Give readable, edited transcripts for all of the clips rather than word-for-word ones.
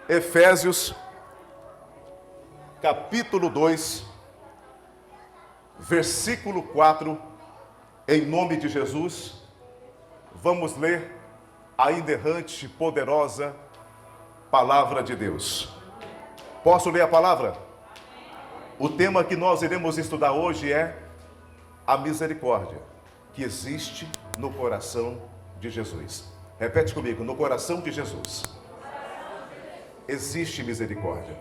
Efésios, capítulo 2, versículo 4, em nome de Jesus, vamos ler a inerrante, poderosa palavra de Deus. Posso ler a palavra? O tema que nós iremos estudar hoje é a misericórdia que existe no coração de Jesus. Repete comigo, no coração de Jesus existe misericórdia.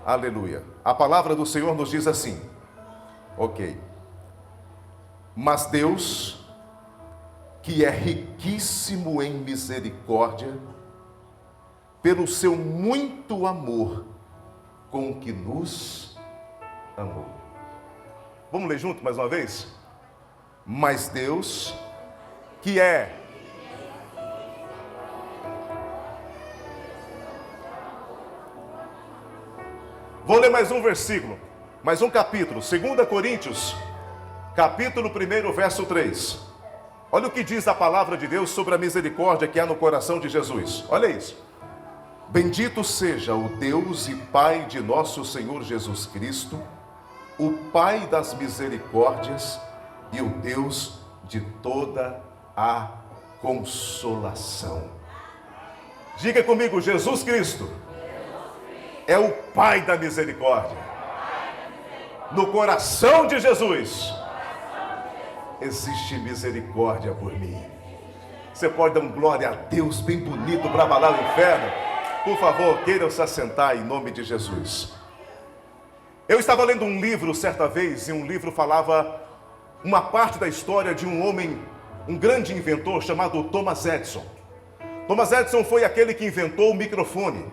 Aleluia. A palavra do Senhor nos diz assim, ok. Mas Deus, que é riquíssimo em misericórdia, pelo seu muito amor com que nos amou. Vamos ler junto mais uma vez? Mas Deus, que é Vou ler mais um versículo, mais um capítulo, 2 Coríntios, capítulo 1, verso 3. Olha o que diz a palavra de Deus sobre a misericórdia que há no coração de Jesus. Olha isso. Bendito seja o Deus e Pai de nosso Senhor Jesus Cristo, o Pai das misericórdias e o Deus de toda a consolação. Diga comigo, Jesus Cristo é o Pai da misericórdia. No coração de Jesus existe misericórdia por mim. Você pode dar um glória a Deus bem bonito para abalar o inferno? Por favor, queiram se assentar em nome de Jesus. Eu estava lendo um livro certa vez, e um livro falava uma parte da história de um homem, um grande inventor chamado Thomas Edison. Thomas Edison foi aquele que inventou o microfone.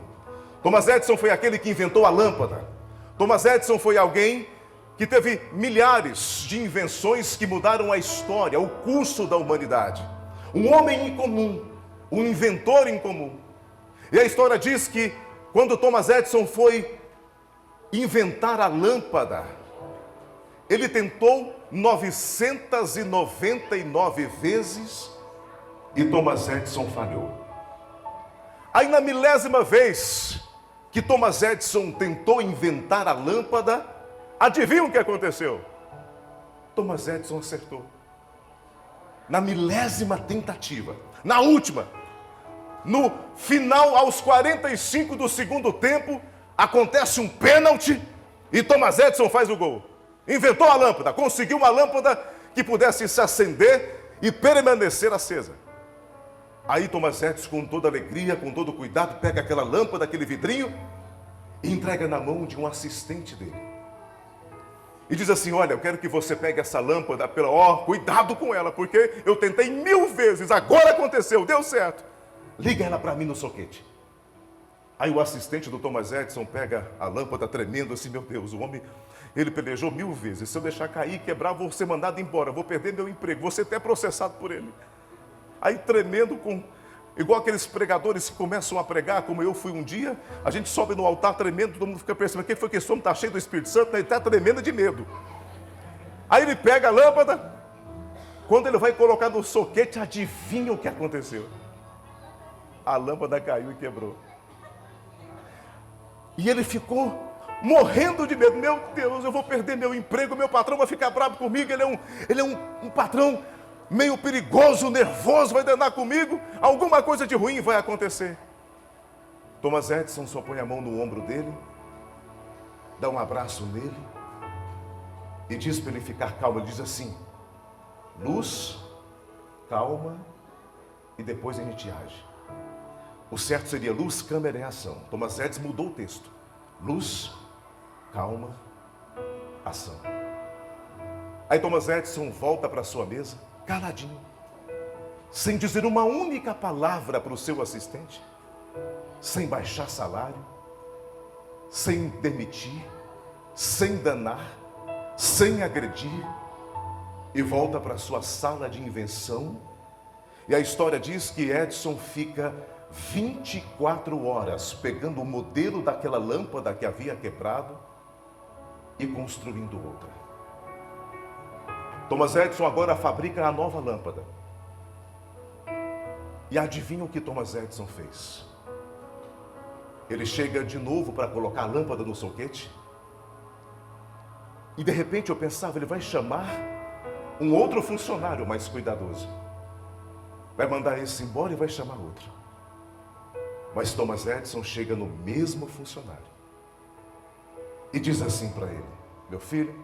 Thomas Edison foi aquele que inventou a lâmpada. Thomas Edison foi alguém que teve milhares de invenções que mudaram a história, o curso da humanidade. Um homem incomum, um inventor incomum. E a história diz que quando Thomas Edison foi inventar a lâmpada, ele tentou 999 vezes e Thomas Edison falhou. Aí na milésima vez que Thomas Edison tentou inventar a lâmpada, adivinha o que aconteceu? Thomas Edison acertou. Na milésima tentativa, na última, no final, aos 45 do segundo tempo, acontece um pênalti e Thomas Edison faz o gol. Inventou a lâmpada, conseguiu uma lâmpada que pudesse se acender e permanecer acesa. Aí Thomas Edison, com toda alegria, com todo cuidado, pega aquela lâmpada, aquele vidrinho e entrega na mão de um assistente dele. E diz assim, olha, eu quero que você pegue essa lâmpada, cuidado com ela, porque eu tentei 1000 vezes, agora aconteceu, deu certo. Liga ela para mim no soquete. Aí o assistente do Thomas Edison pega a lâmpada tremendo assim, meu Deus, o homem, ele pelejou 1000 vezes, se eu deixar cair, quebrar, vou ser mandado embora, vou perder meu emprego, vou ser até processado por ele. Aí tremendo, igual aqueles pregadores que começam a pregar, como eu fui um dia, a gente sobe no altar tremendo, todo mundo fica pensando, quem foi que esse homem está cheio do Espírito Santo? Ele está tremendo de medo. Aí ele pega a lâmpada, quando ele vai colocar no soquete, adivinha o que aconteceu? A lâmpada caiu e quebrou. E ele ficou morrendo de medo. Meu Deus, eu vou perder meu emprego, meu patrão vai ficar bravo comigo, ele é um patrão meio perigoso, nervoso, vai danar comigo, alguma coisa de ruim vai acontecer. Thomas Edison só põe a mão no ombro dele, dá um abraço nele e diz para ele ficar calmo. Ele diz assim, luz, calma e depois a gente age. O certo seria luz, câmera e ação. Thomas Edison mudou o texto. Luz, calma, ação. Aí Thomas Edison volta para sua mesa, caladinho, sem dizer uma única palavra para o seu assistente, sem baixar salário, sem demitir, sem danar, sem agredir, e volta para sua sala de invenção. E a história diz que Edison fica 24 horas pegando o modelo daquela lâmpada que havia quebrado e construindo outra. Thomas Edison agora fabrica a nova lâmpada. E adivinha o que Thomas Edison fez? Ele chega de novo para colocar a lâmpada no soquete. E de repente eu pensava, ele vai chamar um outro funcionário mais cuidadoso. Vai mandar esse embora e vai chamar outro. Mas Thomas Edison chega no mesmo funcionário e diz assim para ele: meu filho,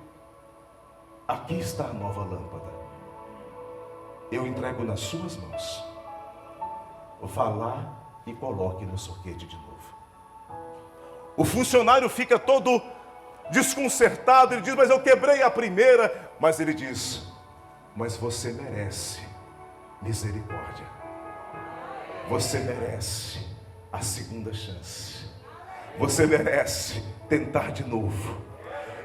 aqui está a nova lâmpada. Eu entrego nas suas mãos. Vá lá e coloque no soquete de novo. O funcionário fica todo desconcertado. Ele diz: mas eu quebrei a primeira. Mas ele diz: mas você merece misericórdia. Você merece a segunda chance. Você merece tentar de novo.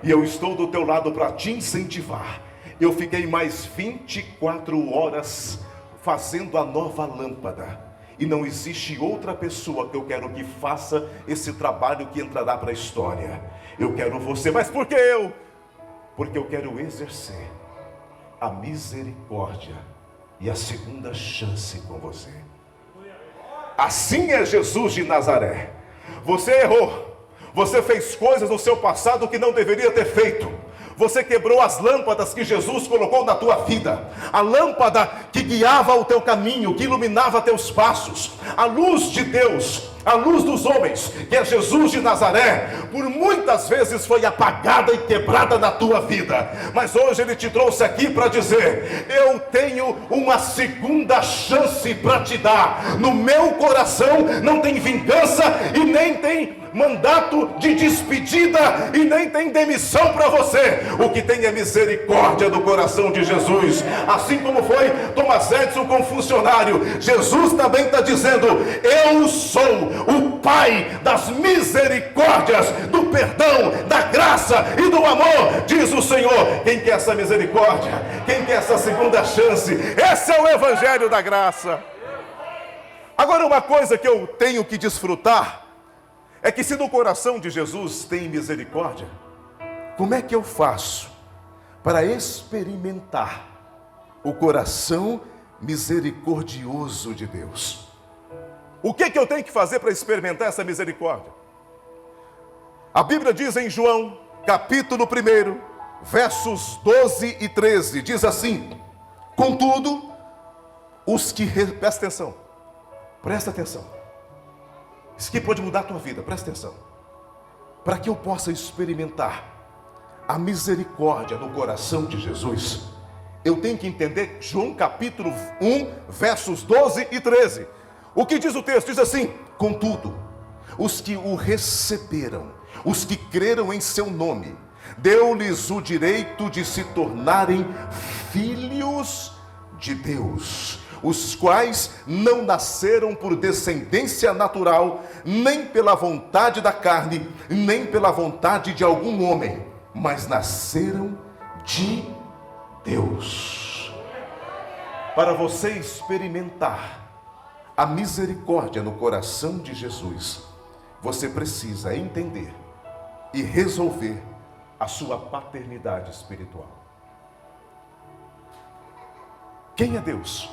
E eu estou do teu lado para te incentivar. Eu fiquei mais 24 horas fazendo a nova lâmpada. E não existe outra pessoa que eu quero que faça esse trabalho que entrará para a história. Eu quero você. Mas por que eu? Porque eu quero exercer a misericórdia e a segunda chance com você. Assim é Jesus de Nazaré. Você errou. Você fez coisas no seu passado que não deveria ter feito. Você quebrou as lâmpadas que Jesus colocou na tua vida. A lâmpada que guiava o teu caminho, que iluminava teus passos. A luz de Deus, a luz dos homens, que é Jesus de Nazaré, por muitas vezes foi apagada e quebrada na tua vida. Mas hoje Ele te trouxe aqui para dizer: eu tenho uma segunda chance para te dar. No meu coração não tem vingança e nem tem mandato de despedida e nem tem demissão para você. O que tem é misericórdia do coração de Jesus. Assim como foi Thomas Edison com o funcionário, Jesus também está dizendo: eu sou o Pai das misericórdias, do perdão, da graça e do amor, diz o Senhor. Quem quer essa misericórdia? Quem quer essa segunda chance? Esse é o Evangelho da graça. Agora, uma coisa que eu tenho que desfrutar é que, se no coração de Jesus tem misericórdia, como é que eu faço para experimentar o coração misericordioso de Deus? O que eu tenho que fazer para experimentar essa misericórdia? A Bíblia diz em João, capítulo 1, versos 12 e 13, diz assim: contudo, os que... Presta atenção. Isso aqui pode mudar a tua vida, presta atenção. Para que eu possa experimentar a misericórdia no coração de Jesus, eu tenho que entender João capítulo 1, versos 12 e 13. O que diz o texto? Diz assim: contudo, os que o receberam, os que creram em seu nome, deu-lhes o direito de se tornarem filhos de Deus, os quais não nasceram por descendência natural, nem pela vontade da carne, nem pela vontade de algum homem, mas nasceram de Deus. Para você experimentar a misericórdia no coração de Jesus, você precisa entender e resolver a sua paternidade espiritual. Quem é Deus?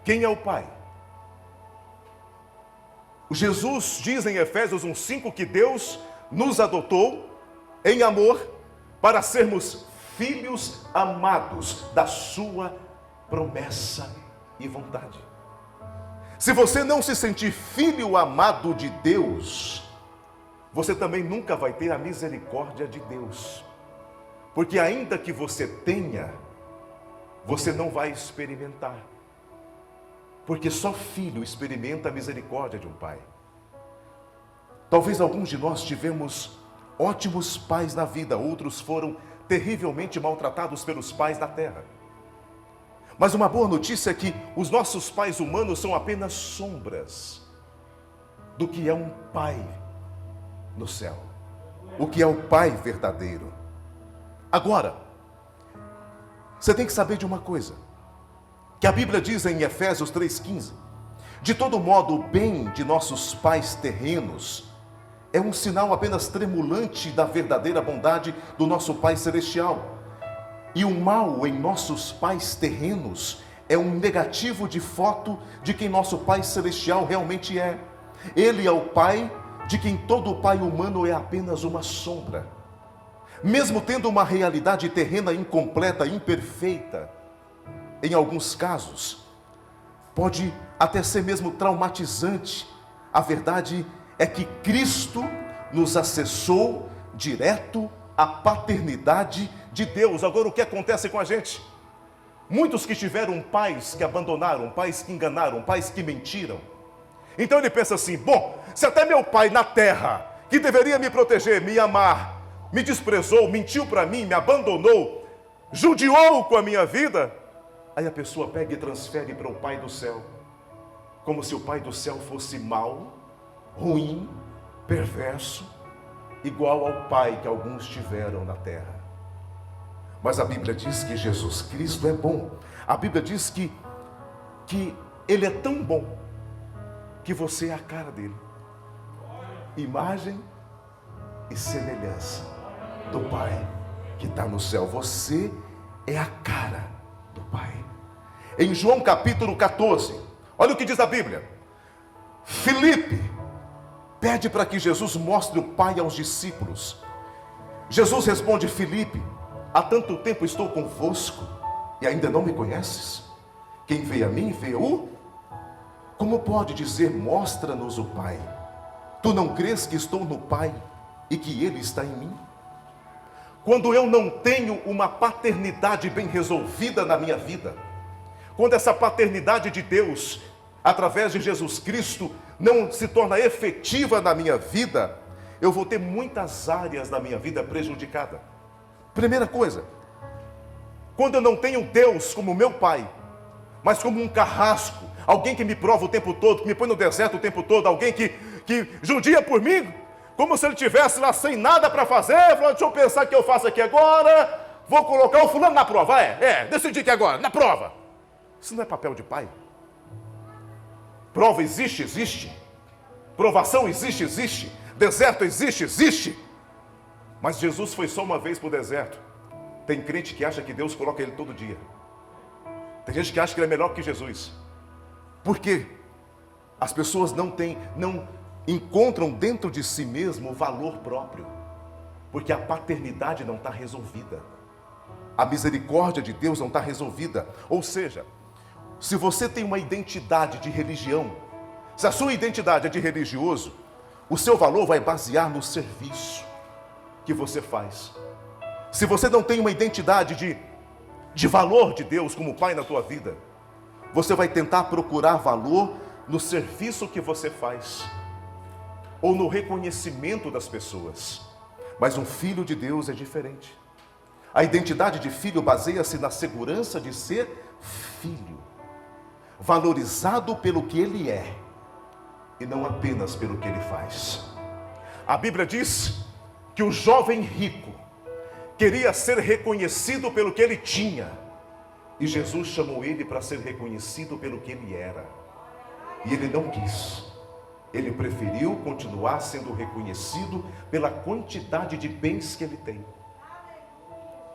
Quem é o Pai? O Jesus diz em Efésios 1:5 que Deus nos adotou em amor para sermos filhos amados da sua promessa e vontade. Se você não se sentir filho amado de Deus, você também nunca vai ter a misericórdia de Deus. Porque ainda que você tenha, você não vai experimentar. Porque só filho experimenta a misericórdia de um pai. Talvez alguns de nós tivemos ótimos pais na vida, outros foram terrivelmente maltratados pelos pais da terra. Mas uma boa notícia é que os nossos pais humanos são apenas sombras do que é um pai no céu, o que é o pai verdadeiro. Agora, você tem que saber de uma coisa, que a Bíblia diz em Efésios 3,15: de todo modo, o bem de nossos pais terrenos é um sinal apenas tremulante da verdadeira bondade do nosso Pai Celestial. E o mal em nossos pais terrenos é um negativo de foto de quem nosso Pai Celestial realmente é. Ele é o Pai de quem todo pai humano é apenas uma sombra. Mesmo tendo uma realidade terrena incompleta, imperfeita, em alguns casos, pode até ser mesmo traumatizante. A verdade é que Cristo nos acessou direto à paternidade de Deus. Agora, o que acontece com a gente? Muitos que tiveram pais que abandonaram, pais que enganaram, pais que mentiram. Então ele pensa assim: bom, se até meu pai na terra, que deveria me proteger, me amar, me desprezou, mentiu para mim, me abandonou, judiou com a minha vida, aí a pessoa pega e transfere para o Pai do céu, como se o Pai do céu fosse mau, ruim, perverso, igual ao pai que alguns tiveram na terra. Mas a Bíblia diz que Jesus Cristo é bom. A Bíblia diz que Ele é tão bom que você é a cara dele. Imagem e semelhança do Pai que está no céu. Você é a cara do Pai. Em João capítulo 14, olha o que diz a Bíblia. Filipe pede para que Jesus mostre o Pai aos discípulos. Jesus responde: Filipe, há tanto tempo estou convosco e ainda não me conheces? Quem vê a mim, vê o... Como pode dizer, mostra-nos o Pai? Tu não crês que estou no Pai e que Ele está em mim? Quando eu não tenho uma paternidade bem resolvida na minha vida, quando essa paternidade de Deus, através de Jesus Cristo, não se torna efetiva na minha vida, eu vou ter muitas áreas da minha vida prejudicadas. Primeira coisa, quando eu não tenho Deus como meu Pai, mas como um carrasco, alguém que me prova o tempo todo, que me põe no deserto o tempo todo, alguém que judia por mim, como se ele estivesse lá sem nada para fazer, falando: deixa eu pensar o que eu faço aqui agora, vou colocar o fulano na prova, decidi que agora, na prova. Isso não é papel de pai. Prova existe, existe. Provação existe, existe. Deserto existe, existe. Mas Jesus foi só uma vez para o deserto. Tem crente que acha que Deus coloca ele todo dia. Tem gente que acha que ele é melhor que Jesus. Por quê? As pessoas não encontram dentro de si mesmo o valor próprio. Porque a paternidade não está resolvida. A misericórdia de Deus não está resolvida. Ou seja, se você tem uma identidade de religião, se a sua identidade é de religioso, o seu valor vai basear no serviço que você faz. Se você não tem uma identidade de valor de Deus como Pai na tua vida, você vai tentar procurar valor no serviço que você faz, ou no reconhecimento das pessoas. Mas um filho de Deus é diferente. A identidade de filho baseia-se na segurança de ser filho, valorizado pelo que ele é, e não apenas pelo que ele faz. A Bíblia diz que o jovem rico queria ser reconhecido pelo que ele tinha, e Jesus chamou ele para ser reconhecido pelo que ele era, e ele não quis. Ele preferiu continuar sendo reconhecido pela quantidade de bens que ele tem,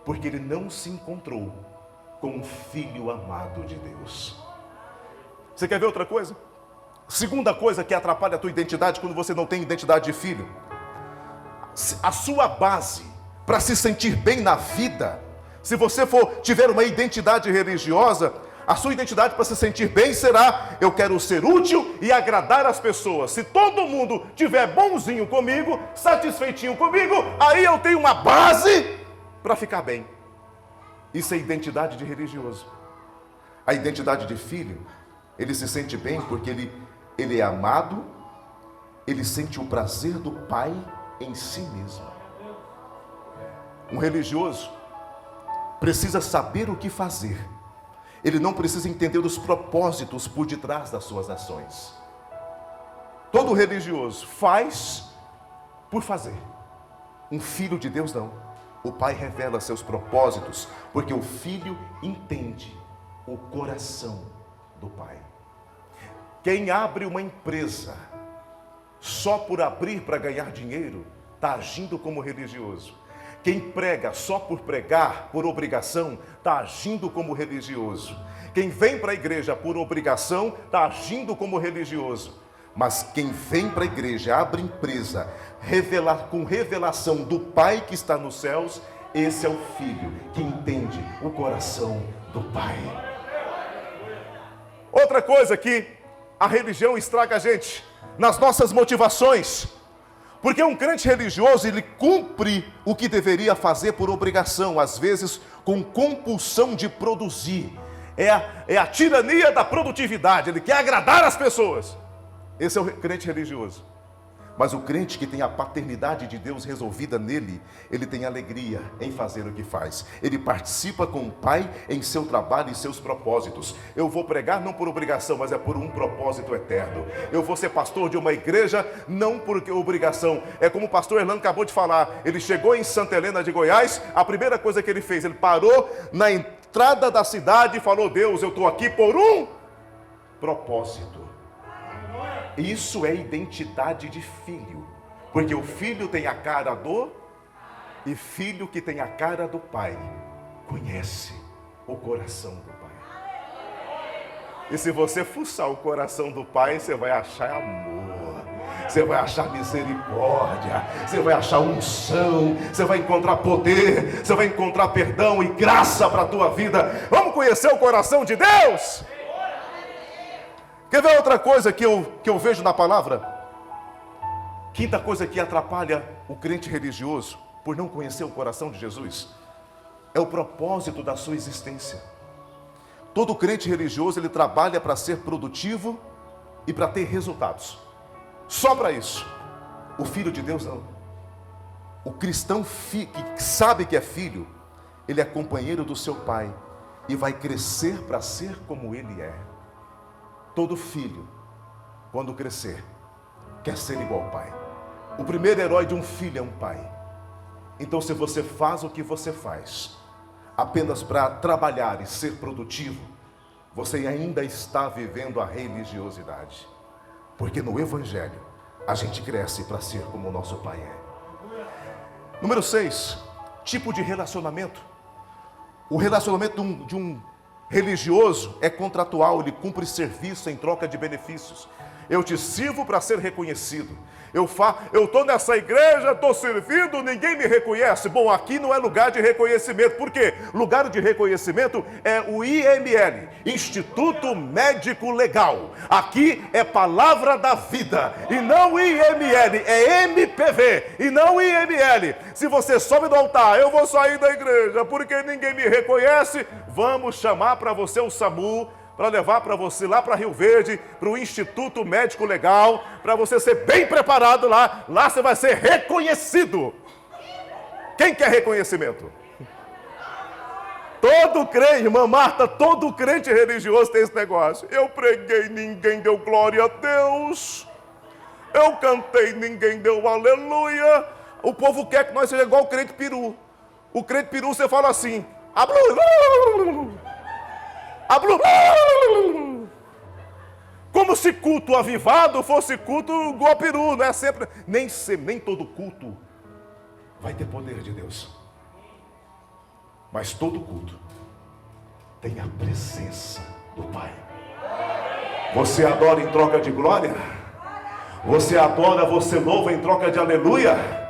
porque ele não se encontrou com um filho amado de Deus. Você quer ver outra coisa? Segunda coisa que atrapalha a tua identidade quando você não tem identidade de filho. A sua base para se sentir bem na vida, se você tiver uma identidade religiosa, a sua identidade para se sentir bem será: eu quero ser útil e agradar as pessoas. Se todo mundo tiver bonzinho comigo, satisfeitinho comigo, aí eu tenho uma base para ficar bem. Isso é identidade de religioso. A identidade de filho, ele se sente bem porque ele é amado, ele sente o prazer do Pai em si mesmo. Um religioso precisa saber o que fazer. Ele não precisa entender os propósitos por detrás das suas ações. Todo religioso faz por fazer. Um filho de Deus não. O Pai revela seus propósitos, porque o filho entende o coração do Pai. Quem abre uma empresa só por abrir para ganhar dinheiro, está agindo como religioso. Quem prega só por pregar, por obrigação, está agindo como religioso. Quem vem para a igreja por obrigação, está agindo como religioso. Mas quem vem para a igreja, abre empresa, com revelação do Pai que está nos céus, esse é o filho que entende o coração do Pai. Outra coisa que a religião estraga a gente, nas nossas motivações. Porque um crente religioso, ele cumpre o que deveria fazer por obrigação, às vezes com compulsão de produzir. É a tirania da produtividade, ele quer agradar as pessoas. Esse é o crente religioso. Mas o crente que tem a paternidade de Deus resolvida nele, ele tem alegria em fazer o que faz. Ele participa com o Pai em seu trabalho e seus propósitos. Eu vou pregar não por obrigação, mas é por um propósito eterno. Eu vou ser pastor de uma igreja não por obrigação. É como o pastor Erlando acabou de falar. Ele chegou em Santa Helena de Goiás, a primeira coisa que ele fez, ele parou na entrada da cidade e falou: Deus, eu estou aqui por um propósito. Isso é identidade de filho, porque o filho tem a cara do, e filho que tem a cara do pai, conhece o coração do pai. E se você fuçar o coração do pai, você vai achar amor, você vai achar misericórdia, você vai achar unção, você vai encontrar poder, você vai encontrar perdão e graça para a tua vida. Vamos conhecer o coração de Deus? Quer ver outra coisa que eu vejo na palavra? Quinta coisa que atrapalha o crente religioso, por não conhecer o coração de Jesus, é o propósito da sua existência. Todo crente religioso, ele trabalha para ser produtivo e para ter resultados. Só para isso. O filho de Deus não. O cristão que sabe que é filho, ele é companheiro do seu pai e vai crescer para ser como ele é. Todo filho, quando crescer, quer ser igual ao pai. O primeiro herói de um filho é um pai. Então, se você faz o que você faz, apenas para trabalhar e ser produtivo, você ainda está vivendo a religiosidade. Porque no Evangelho, a gente cresce para ser como o nosso pai é. Número 6, tipo de relacionamento. O relacionamento de um religioso é contratual, ele cumpre serviço em troca de benefícios. Eu te sirvo para ser reconhecido. Eu estou nessa igreja, estou servindo, ninguém me reconhece. Bom, aqui não é lugar de reconhecimento. Por quê? Lugar de reconhecimento é o IML, Instituto Médico Legal. Aqui é Palavra da Vida, e não IML, é MPV, e não IML. Se você sobe do altar, eu vou sair da igreja porque ninguém me reconhece, vamos chamar para você o SAMU, para levar para você lá para Rio Verde, para o Instituto Médico Legal, para você ser bem preparado lá você vai ser reconhecido. Quem quer reconhecimento? Todo crente, irmã Marta, todo crente religioso tem esse negócio. Eu preguei, ninguém deu glória a Deus. Eu cantei, ninguém deu aleluia. O povo quer que nós sejamos igual o crente peru. O crente peru, você fala assim, como se culto avivado fosse culto igual a peru, não é sempre, nem todo culto vai ter poder de Deus, mas todo culto tem a presença do Pai. Você adora em troca de glória? Você adora, você louva em troca de aleluia?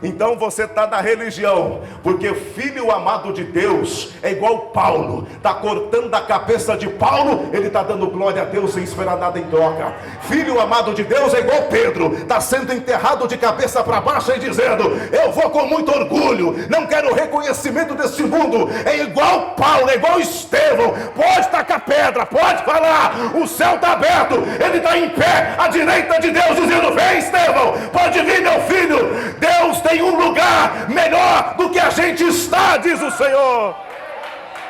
Então você está na religião, porque filho amado de Deus é igual Paulo, está cortando a cabeça de Paulo, ele está dando glória a Deus sem esperar nada em troca. Filho amado de Deus é igual Pedro, está sendo enterrado de cabeça para baixo e dizendo, eu vou com muito orgulho, não quero reconhecimento desse mundo. É igual Paulo, é igual Estevão, pode tacar pedra, pode falar, o céu está aberto, ele está em pé à direita de Deus dizendo, vem Estevão, pode vir meu filho, Deus tem um lugar melhor do que a gente está, diz o Senhor.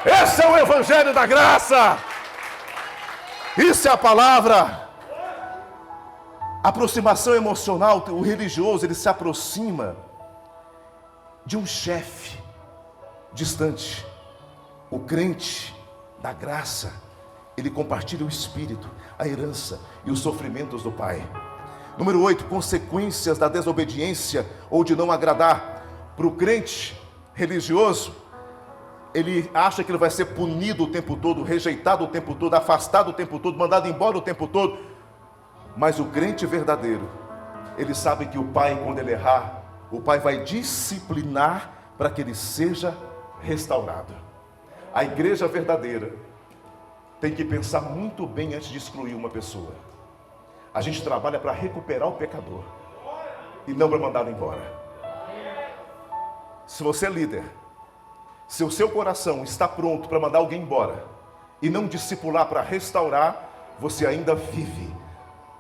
Esse é o Evangelho da Graça. Isso é a palavra. Aproximação emocional. O religioso, ele se aproxima de um chefe distante. O crente da graça, ele compartilha o Espírito, a herança e os sofrimentos do Pai. Número 8, consequências da desobediência ou de não agradar. Para o crente religioso, ele acha que ele vai ser punido o tempo todo, rejeitado o tempo todo, afastado o tempo todo, mandado embora o tempo todo. Mas o crente verdadeiro, ele sabe que o pai, quando ele errar, o pai vai disciplinar para que ele seja restaurado. A igreja verdadeira tem que pensar muito bem antes de excluir uma pessoa. A gente trabalha para recuperar o pecador e não para mandá-lo embora. Se você é líder, se o seu coração está pronto para mandar alguém embora e não discipular para restaurar, você ainda vive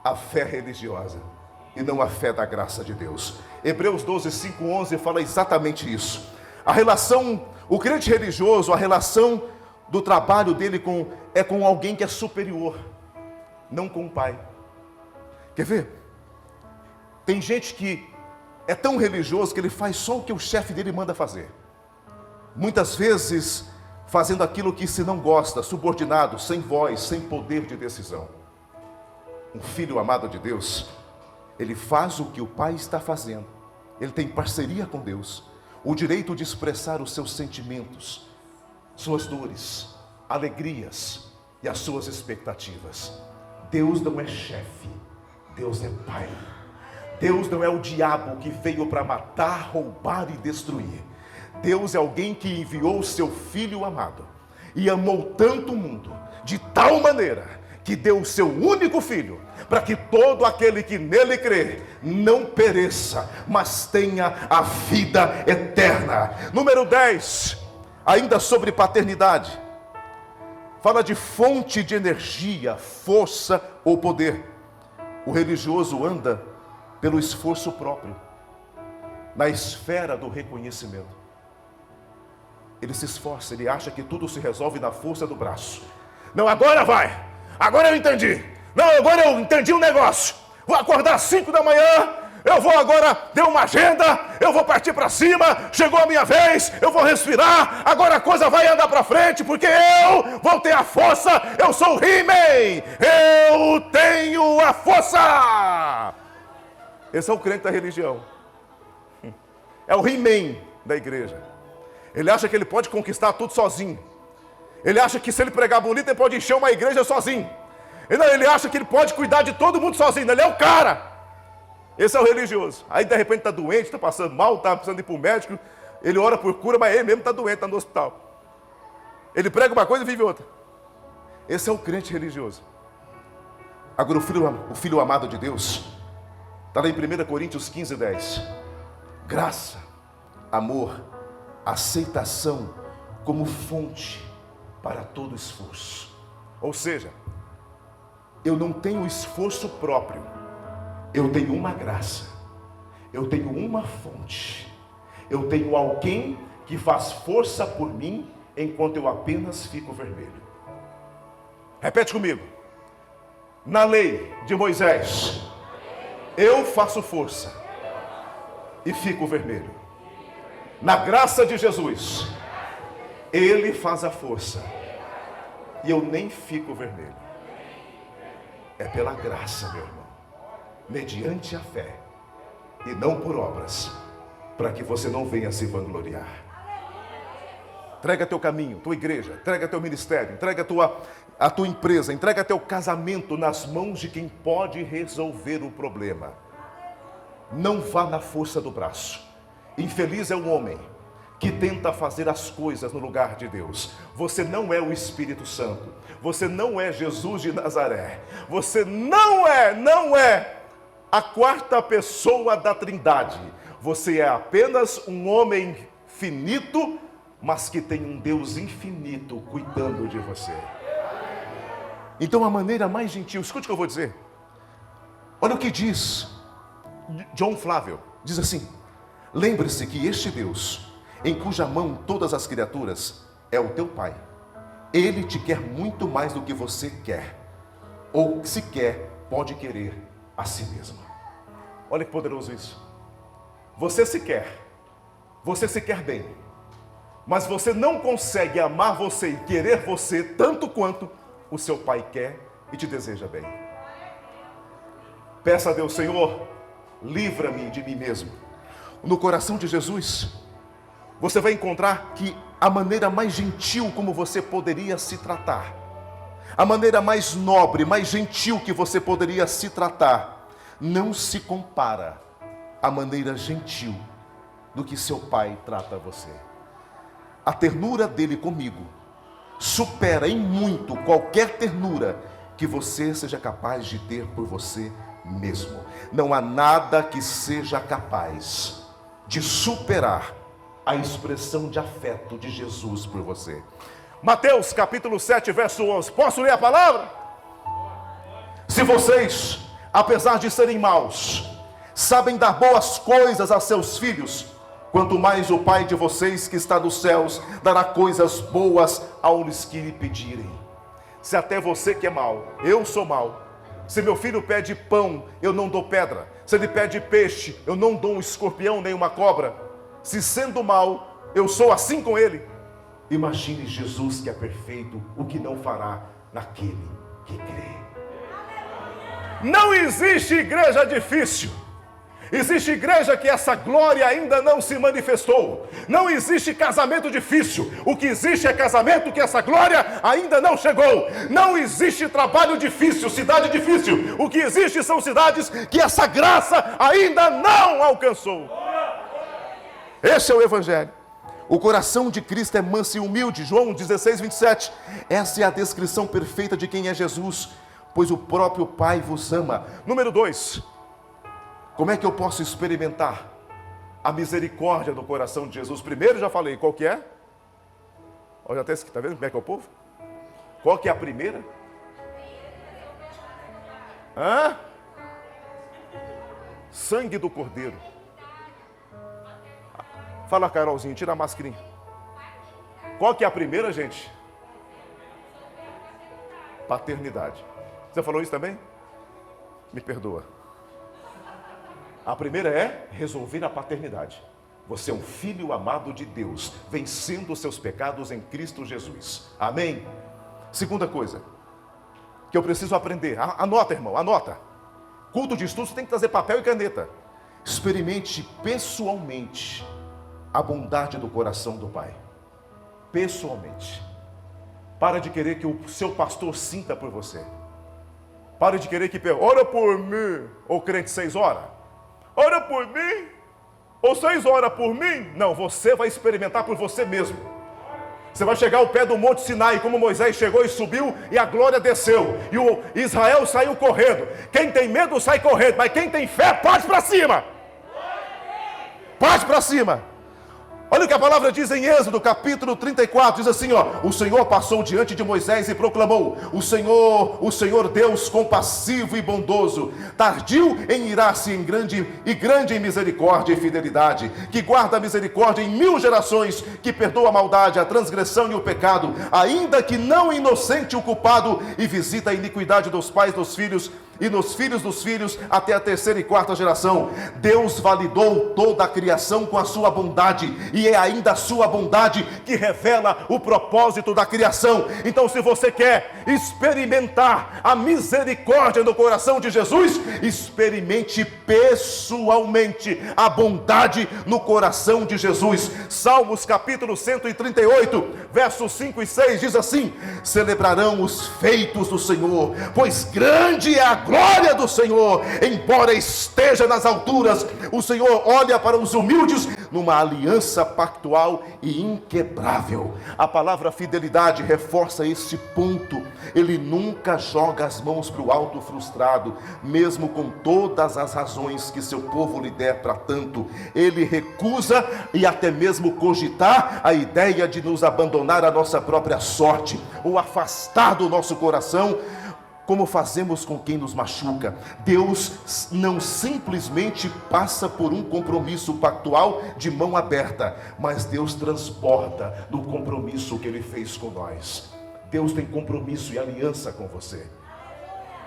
a fé religiosa e não a fé da graça de Deus. Hebreus 12, 5, 11 fala exatamente isso. A relação, o crente religioso, a relação do trabalho dele é com alguém que é superior, não com o pai. Quer ver? Tem gente que é tão religioso que ele faz só o que o chefe dele manda fazer. Muitas vezes fazendo aquilo que se não gosta, subordinado, sem voz, sem poder de decisão. Um filho amado de Deus, ele faz o que o pai está fazendo. Ele tem parceria com Deus, o direito de expressar os seus sentimentos, suas dores, alegrias e as suas expectativas. Deus não é chefe, Deus é pai. Deus não é o diabo que veio para matar, roubar e destruir. Deus é alguém que enviou o seu Filho amado e amou tanto o mundo, de tal maneira que deu o seu único Filho, para que todo aquele que nele crê não pereça, mas tenha a vida eterna. Número 10, ainda sobre paternidade, fala de fonte de energia, força ou poder. O religioso anda pelo esforço próprio, na esfera do reconhecimento. Ele se esforça, ele acha que tudo se resolve na força do braço. Não, agora vai! Agora eu entendi! Não, agora eu entendi um negócio! Vou acordar às 5 da manhã, eu vou agora, deu uma agenda, eu vou partir para cima, chegou a minha vez, eu vou respirar, agora a coisa vai andar para frente, porque eu vou ter a força, eu sou o He-Man! Eu tenho a força! Esse é o crente da religião. É o He-Man da igreja. Ele acha que ele pode conquistar tudo sozinho. Ele acha que se ele pregar bonito, ele pode encher uma igreja sozinho. Ele acha que ele pode cuidar de todo mundo sozinho. Ele é o cara. Esse é o religioso. Aí de repente está doente, está passando mal, está precisando ir para o médico. Ele ora por cura, mas ele mesmo está doente, está no hospital. Ele prega uma coisa e vive outra. Esse é o crente religioso. Agora o filho amado de Deus está lá em 1 Coríntios 15, 10. Graça, amor, aceitação como fonte para todo esforço. Ou seja, eu não tenho esforço próprio, eu tenho uma graça, eu tenho uma fonte, eu tenho alguém que faz força por mim enquanto eu apenas fico vermelho. Repete comigo. Na lei de Moisés, eu faço força e fico vermelho. Na graça de Jesus, Ele faz a força e eu nem fico vermelho. É pela graça, meu irmão, mediante a fé e não por obras, para que você não venha se vangloriar. Entrega teu caminho, tua igreja, entrega teu ministério, entrega a tua empresa, entrega teu casamento nas mãos de quem pode resolver o problema. Não vá na força do braço. Infeliz é o homem que tenta fazer as coisas no lugar de Deus. Você não é o Espírito Santo. Você não é Jesus de Nazaré. Você não é a quarta pessoa da Trindade. Você é apenas um homem finito, mas que tem um Deus infinito cuidando de você. Então a maneira mais gentil, escute o que eu vou dizer. Olha o que diz John Flávio, diz assim: lembre-se que este Deus, em cuja mão todas as criaturas, é o teu Pai. Ele te quer muito mais do que você quer, ou sequer pode querer a si mesmo. Olha que poderoso isso. Você se quer bem, mas você não consegue amar você e querer você tanto quanto o seu Pai quer e te deseja bem. Peça a Deus: Senhor, livra-me de mim mesmo. No coração de Jesus, você vai encontrar que a maneira mais gentil como você poderia se tratar, a maneira mais nobre, mais gentil que você poderia se tratar, não se compara à maneira gentil do que seu pai trata você. A ternura dele comigo supera em muito qualquer ternura que você seja capaz de ter por você mesmo. Não há nada que seja capaz de superar a expressão de afeto de Jesus por você. Mateus capítulo 7, verso 11. Posso ler a palavra? Se vocês, apesar de serem maus, sabem dar boas coisas a seus filhos, quanto mais o Pai de vocês que está nos céus dará coisas boas aos que lhe pedirem. Se até você que é mau, eu sou mau, se meu filho pede pão, eu não dou pedra. Se ele pede peixe, eu não dou um escorpião nem uma cobra. Se sendo mau, eu sou assim com ele. Imagine Jesus que é perfeito, o que não fará naquele que crê. Não existe igreja difícil. Existe igreja que essa glória ainda não se manifestou. Não existe casamento difícil. O que existe é casamento que essa glória ainda não chegou. Não existe trabalho difícil, cidade difícil. O que existe são cidades que essa graça ainda não alcançou. Esse é o Evangelho. O coração de Cristo é manso e humilde. João 16, 27. Essa é a descrição perfeita de quem é Jesus, pois o próprio Pai vos ama. Número 2. Como é que eu posso experimentar a misericórdia do coração de Jesus? Primeiro já falei, qual que é? Olha até esse aqui, está vendo como é que é o povo? Qual que é a primeira? Sangue do Cordeiro. Fala, Carolzinho, tira a mascarinha. Qual que é a primeira, gente? Paternidade. Você falou isso também? Me perdoa. A primeira é resolver a paternidade. Você é um filho amado de Deus, vencendo os seus pecados em Cristo Jesus. Amém? Segunda coisa, que eu preciso aprender. Anota, irmão, anota. Culto de estudo, você tem que trazer papel e caneta. Experimente pessoalmente a bondade do coração do Pai. Pessoalmente. Para de querer que o seu pastor sinta por você. Para de querer que ora por mim, ou crente 6 horas. Ora por mim, ou 6 horas por mim. Não, você vai experimentar por você mesmo. Você vai chegar ao pé do Monte Sinai, como Moisés chegou e subiu, e a glória desceu, e o Israel saiu correndo. Quem tem medo sai correndo, mas quem tem fé, parte para cima. Parte para cima. Olha o que a palavra diz em Êxodo, capítulo 34, diz assim, o Senhor passou diante de Moisés e proclamou, o Senhor Deus compassivo e bondoso, tardio em irar-se e grande em misericórdia e fidelidade, que guarda a misericórdia em 1000 gerações, que perdoa a maldade, a transgressão e o pecado, ainda que não inocente o culpado, e visita a iniquidade dos pais dos filhos, e nos filhos dos filhos, até a 3ª e 4ª geração. Deus validou toda a criação com a sua bondade, e é ainda a sua bondade que revela o propósito da criação. Então, se você quer experimentar a misericórdia no coração de Jesus, experimente pessoalmente a bondade no coração de Jesus. Salmos capítulo 138, versos 5 e 6, diz assim: celebrarão os feitos do Senhor, pois grande é a glória do Senhor, embora esteja nas alturas, o Senhor olha para os humildes numa aliança pactual e inquebrável. A palavra fidelidade reforça esse ponto. Ele nunca joga as mãos para o alto frustrado, mesmo com todas as razões que seu povo lhe der para tanto. Ele recusa e até mesmo cogitar a ideia de nos abandonar à nossa própria sorte, ou afastar do nosso coração, como fazemos com quem nos machuca. Deus não simplesmente passa por um compromisso pactual de mão aberta, mas Deus transborda no compromisso que Ele fez com nós. Deus tem compromisso e aliança com você.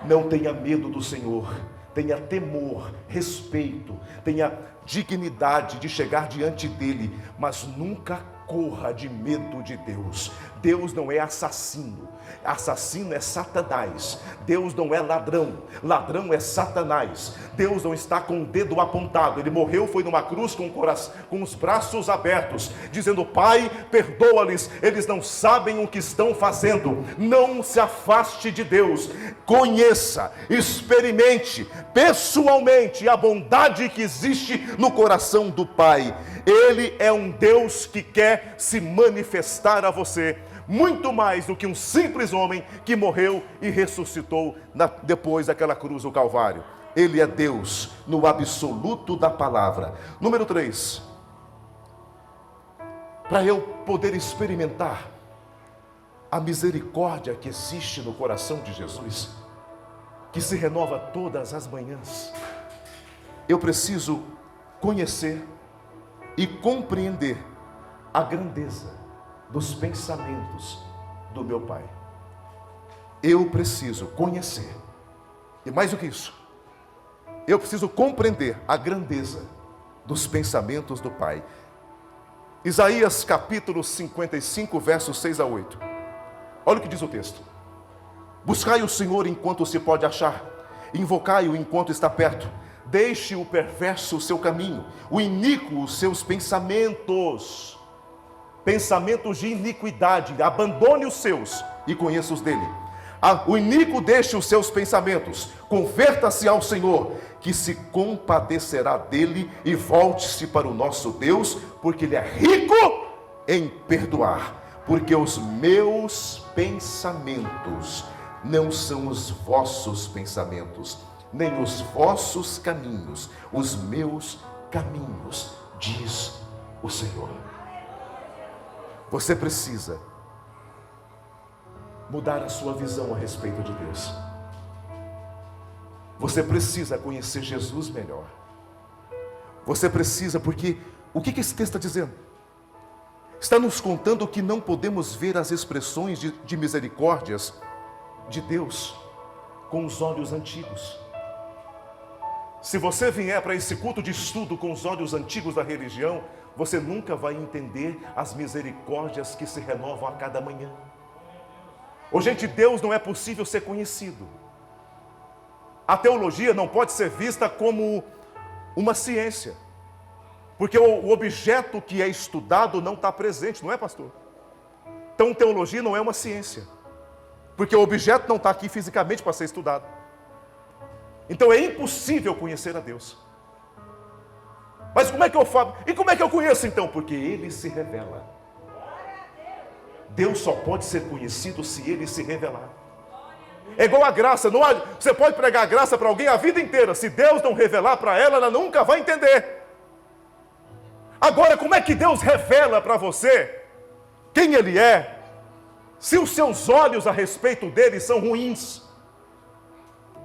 Não tenha medo do Senhor, tenha temor, respeito, tenha dignidade de chegar diante dEle, mas nunca corra de medo de Deus. Deus não é assassino. Assassino é Satanás. Deus não é ladrão. Ladrão é Satanás. Deus não está com o dedo apontado. Ele morreu, foi numa cruz com os braços abertos, dizendo: Pai, perdoa-lhes, eles não sabem o que estão fazendo. Não se afaste de Deus. Conheça, experimente pessoalmente a bondade que existe no coração do Pai. Ele é um Deus que quer se manifestar a você, muito mais do que um simples homem que morreu e ressuscitou depois daquela cruz do Calvário. Ele é Deus no absoluto da palavra. Número 3. Para eu poder experimentar a misericórdia que existe no coração de Jesus, que se renova todas as manhãs, eu preciso conhecer e compreender a grandeza dos pensamentos do meu Pai. Eu preciso conhecer, e mais do que isso, eu preciso compreender a grandeza dos pensamentos do Pai. Isaías capítulo 55, versos 6 a 8. Olha o que diz o texto: buscai o Senhor enquanto se pode achar, invocai-o enquanto está perto. Deixe o perverso o seu caminho, o iníquo os seus pensamentos. Pensamentos de iniquidade, abandone os seus e conheça os dele. O iníquo deixe os seus pensamentos, converta-se ao Senhor, que se compadecerá dele, e volte-se para o nosso Deus, porque ele é rico em perdoar. Porque os meus pensamentos não são os vossos pensamentos, nem os vossos caminhos, os meus caminhos, diz o Senhor. Você precisa mudar a sua visão a respeito de Deus. Você precisa conhecer Jesus melhor. Você precisa, porque o que esse texto está dizendo? Está nos contando que não podemos ver as expressões de misericórdias de Deus com os olhos antigos. Se você vier para esse culto de estudo com os olhos antigos da religião, você nunca vai entender as misericórdias que se renovam a cada manhã. Oh, gente, Deus não é possível ser conhecido. A teologia não pode ser vista como uma ciência, porque o objeto que é estudado não está presente, não é, pastor? Então, teologia não é uma ciência, porque o objeto não está aqui fisicamente para ser estudado. Então, é impossível conhecer a Deus. Mas como é que eu falo? E como é que eu conheço então? Porque Ele se revela. Deus só pode ser conhecido se Ele se revelar. É igual a graça. Você pode pregar a graça para alguém a vida inteira. Se Deus não revelar para ela, ela nunca vai entender. Agora, como é que Deus revela para você quem Ele é, se os seus olhos a respeito dele são ruins?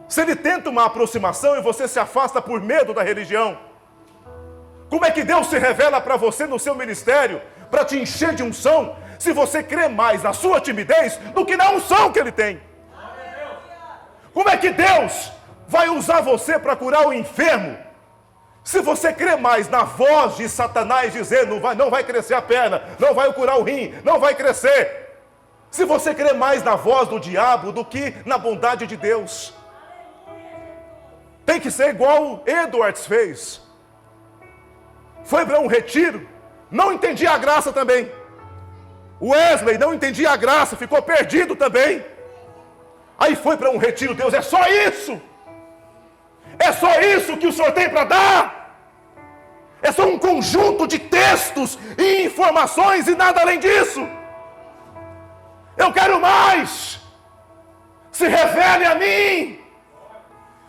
Se Ele tenta uma aproximação e você se afasta por medo da religião? Como é que Deus se revela para você no seu ministério, para te encher de unção, se você crê mais na sua timidez do que na unção que Ele tem? Como é que Deus vai usar você para curar o enfermo, se você crê mais na voz de Satanás dizendo: não vai crescer a perna, não vai curar o rim, não vai crescer? Se você crê mais na voz do diabo do que na bondade de Deus? Tem que ser igual Edwards fez. Foi para um retiro, não entendia a graça também. Wesley não entendia a graça, ficou perdido também. Aí foi para um retiro. Deus: é só isso? É só isso que o Senhor tem para dar? É só um conjunto de textos e informações e nada além disso? Eu quero mais. Se revele a mim.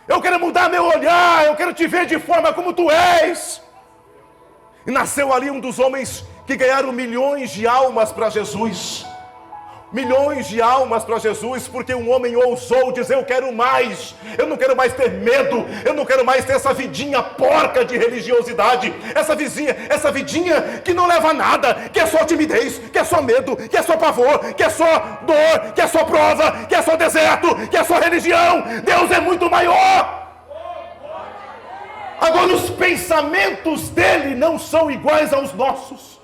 Eu quero mudar meu olhar, eu quero te ver de forma como tu és. E nasceu ali um dos homens que ganharam milhões de almas para Jesus. Milhões de almas para Jesus, porque um homem ousou dizer: eu quero mais. Eu não quero mais ter medo. Eu não quero mais ter essa vidinha porca de religiosidade. Essa vidinha que não leva a nada, que é só timidez, que é só medo, que é só pavor, que é só dor, que é só prova, que é só deserto, que é só religião. Deus é muito maior. Agora, os pensamentos dele não são iguais aos nossos.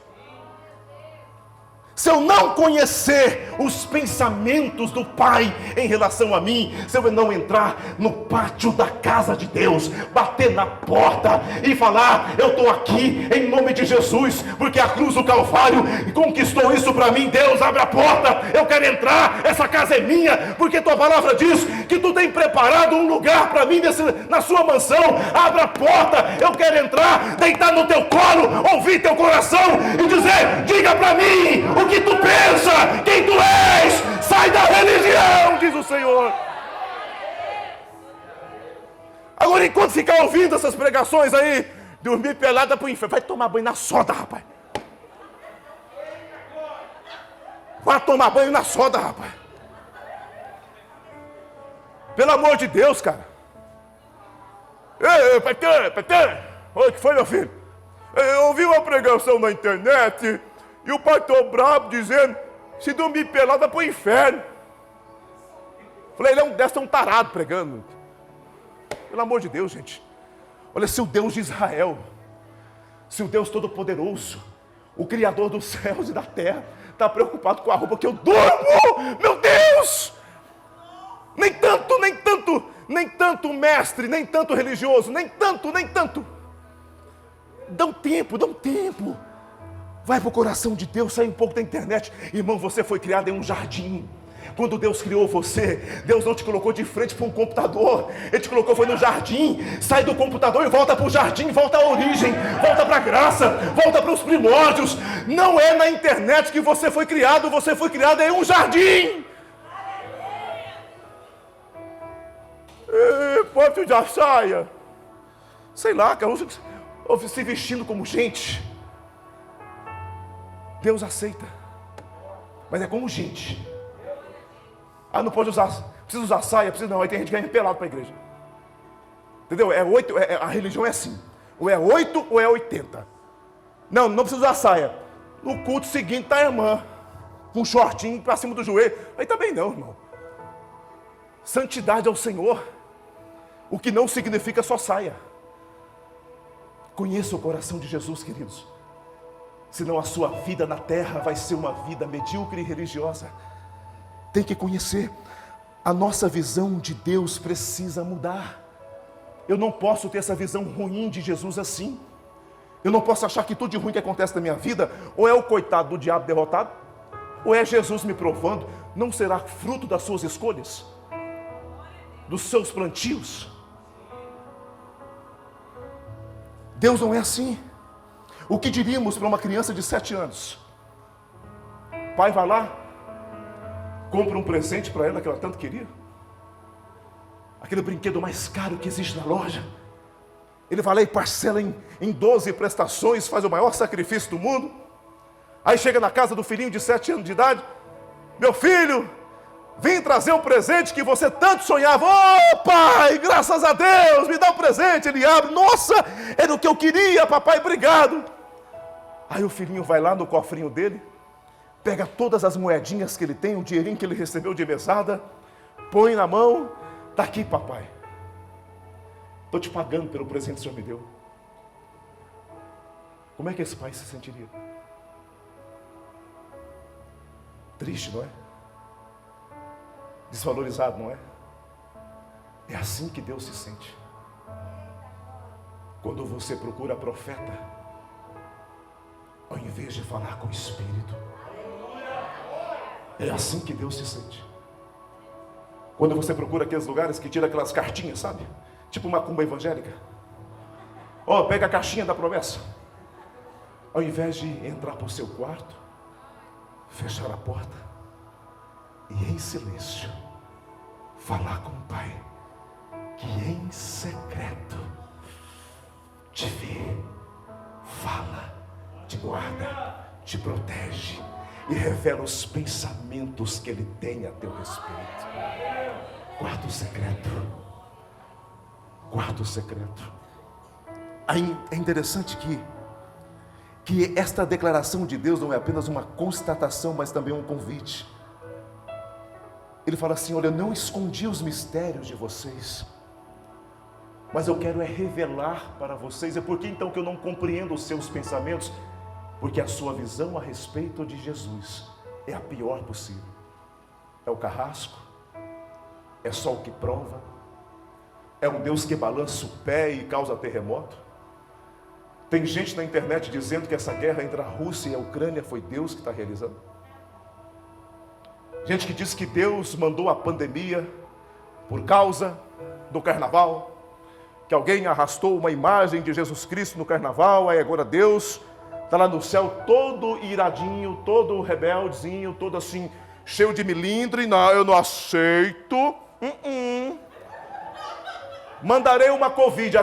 se eu não conhecer os pensamentos do Pai em relação a mim, se eu não entrar no pátio da casa de Deus, bater na porta e falar: eu estou aqui em nome de Jesus, porque a cruz do Calvário conquistou isso para mim. Deus, abre a porta, eu quero entrar, essa casa é minha, porque tua palavra diz que tu tem preparado um lugar para mim na sua mansão. Abra a porta, eu quero entrar, deitar no teu colo, ouvir teu coração e dizer: diga para mim o que tu pensa, quem tu és, sai da religião, diz o Senhor. Agora, enquanto ficar ouvindo essas pregações aí, dormir pelada pro inferno, vai tomar banho na soda, rapaz. Vai tomar banho na soda, rapaz. Pelo amor de Deus, cara. Ei, Petê. Oi, o que foi, meu filho? Eu ouvi uma pregação na internet e o pastor brabo dizendo: se dormir pelado, vai pro inferno. Falei, ele deve ser um tarado pregando. Pelo amor de Deus, gente. Olha, se o Deus de Israel, se o Deus Todo-Poderoso, o Criador dos céus e da terra, está preocupado com a roupa que eu durmo, meu Deus! Nem tanto mestre, nem tanto religioso, nem tanto. Dá um tempo. Vai para o coração de Deus, sai um pouco da internet. Irmão, você foi criado em um jardim. Quando Deus criou você, Deus não te colocou de frente para um computador. Ele te colocou foi no jardim. Sai do computador e volta para o jardim, volta à origem, volta para a graça, volta para os primórdios. Não é na internet que você foi criado em um jardim. Pode usar saia. Sei lá, cara, se vestindo como gente. Deus aceita, mas é como gente. Ah, não pode usar, precisa usar saia, precisa não. Aí tem gente que é pelado para a igreja. Entendeu? A religião é assim. Ou é 8 ou é 80. Não precisa usar saia. No culto seguinte está a irmã, com um shortinho para cima do joelho. Aí também não, irmão. Santidade ao Senhor. O que não significa só saia. Conheça o coração de Jesus, queridos. Senão a sua vida na terra vai ser uma vida medíocre e religiosa. Tem que conhecer. A nossa visão de Deus precisa mudar. Eu não posso ter essa visão ruim de Jesus assim. Eu não posso achar que tudo de ruim que acontece na minha vida, ou é o coitado do diabo derrotado, ou é Jesus me provando. Não será fruto das suas escolhas? Dos seus plantios? Deus não é assim. O que diríamos para uma criança de 7 anos? Pai vai lá, compra um presente para ela que ela tanto queria. Aquele brinquedo mais caro que existe na loja. Ele vai lá e parcela em 12 prestações, faz o maior sacrifício do mundo. Aí chega na casa do filhinho de 7 anos de idade: meu filho, vim trazer um presente que você tanto sonhava. Ô pai, graças a Deus, me dá um presente. Ele abre: nossa, era o que eu queria, papai, obrigado. Aí o filhinho vai lá no cofrinho dele, pega todas as moedinhas que ele tem, o dinheirinho que ele recebeu de mesada, põe na mão: está aqui, papai, estou te pagando pelo presente que o Senhor me deu. Como é que esse pai se sentiria? Triste, não é? Desvalorizado, não é? É assim que Deus se sente. Quando você procura profeta, ao invés de falar com o Espírito. É assim que Deus se sente. Quando você procura aqueles lugares que tira aquelas cartinhas, sabe? Tipo uma macumba evangélica. Pega a caixinha da promessa. Ao invés de entrar para o seu quarto, fechar a porta e em silêncio falar com o Pai, que em secreto te vê, fala, te guarda, te protege e revela os pensamentos que Ele tem a teu respeito. Quarto secreto. Quarto secreto. É interessante que esta declaração de Deus não é apenas uma constatação, mas também um convite. Ele fala assim: olha, eu não escondi os mistérios de vocês, mas eu quero revelar para vocês. É porque então que eu não compreendo os seus pensamentos? Porque a sua visão a respeito de Jesus é a pior possível. É o carrasco, é só o que prova, é um Deus que balança o pé e causa terremoto. Tem gente na internet dizendo que essa guerra entre a Rússia e a Ucrânia foi Deus que está realizando. Gente que diz que Deus mandou a pandemia por causa do carnaval, que alguém arrastou uma imagem de Jesus Cristo no carnaval, aí agora Deus está lá no céu todo iradinho, todo rebeldezinho, todo assim, cheio de milindre. Não, eu não aceito. Mandarei uma Covid.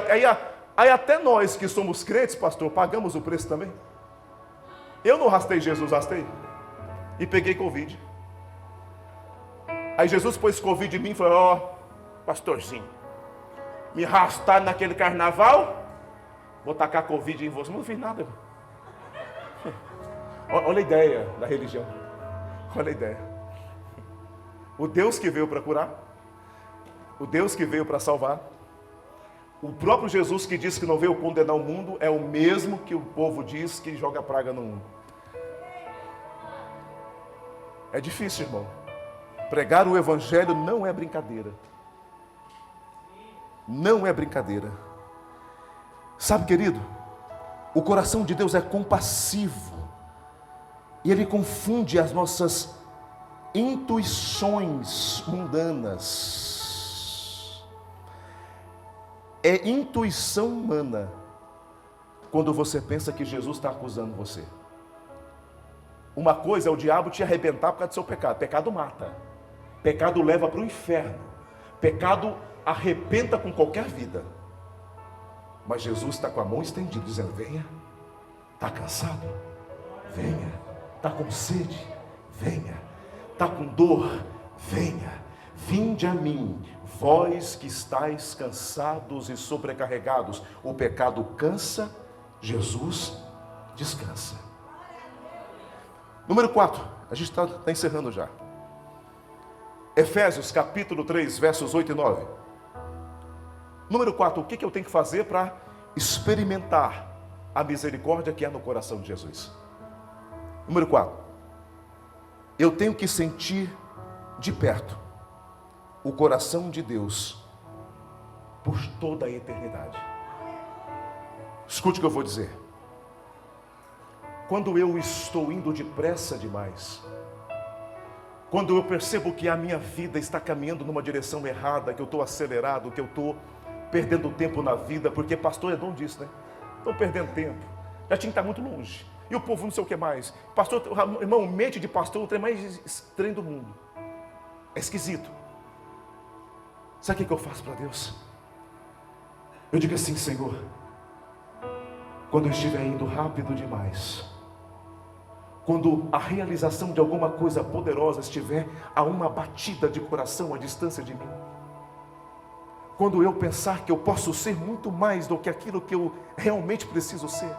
Aí até nós que somos crentes, pastor, pagamos o preço também. Eu não rastei Jesus, rastei. E peguei Covid. Aí Jesus pôs Covid em mim e falou: pastorzinho, me arrastar naquele carnaval, vou tacar Covid em você. Não fiz nada. Olha a ideia da religião. Olha a ideia. O Deus que veio para curar, o Deus que veio para salvar, o próprio Jesus que disse que não veio condenar o mundo, é o mesmo que o povo diz que joga praga no mundo. É difícil, irmão. Pregar o evangelho não é brincadeira. Não é brincadeira. Sabe, querido, o coração de Deus é compassivo. E Ele confunde as nossas intuições mundanas. É intuição humana quando você pensa que Jesus está acusando você. Uma coisa é o diabo te arrebentar por causa do seu pecado. Pecado mata. Pecado leva para o inferno. Pecado arrebenta com qualquer vida. Mas Jesus está com a mão estendida, dizendo: venha. Está cansado? Venha. Está com sede? Venha. Está com dor? Venha. Vinde a mim, vós que estáis cansados e sobrecarregados. O pecado cansa, Jesus descansa. Número 4, a gente está encerrando já. Efésios capítulo 3, versos 8 e 9. Número 4, o que eu tenho que fazer para experimentar a misericórdia que há no coração de Jesus? Número 4, eu tenho que sentir de perto o coração de Deus por toda a eternidade. Escute o que eu vou dizer. Quando eu estou indo depressa demais, quando eu percebo que a minha vida está caminhando numa direção errada, que eu estou acelerado, que eu estou perdendo tempo na vida, porque pastor é dono disso, né? Estou perdendo tempo, já tinha que estar muito longe, e o povo não sei o que mais. Pastor, irmão, mente de pastor é o trem mais estranho do mundo, é esquisito. Sabe o que eu faço para Deus? Eu digo assim: Senhor, quando eu estiver indo rápido demais, quando a realização de alguma coisa poderosa estiver a uma batida de coração à distância de mim, quando eu pensar que eu posso ser muito mais do que aquilo que eu realmente preciso ser,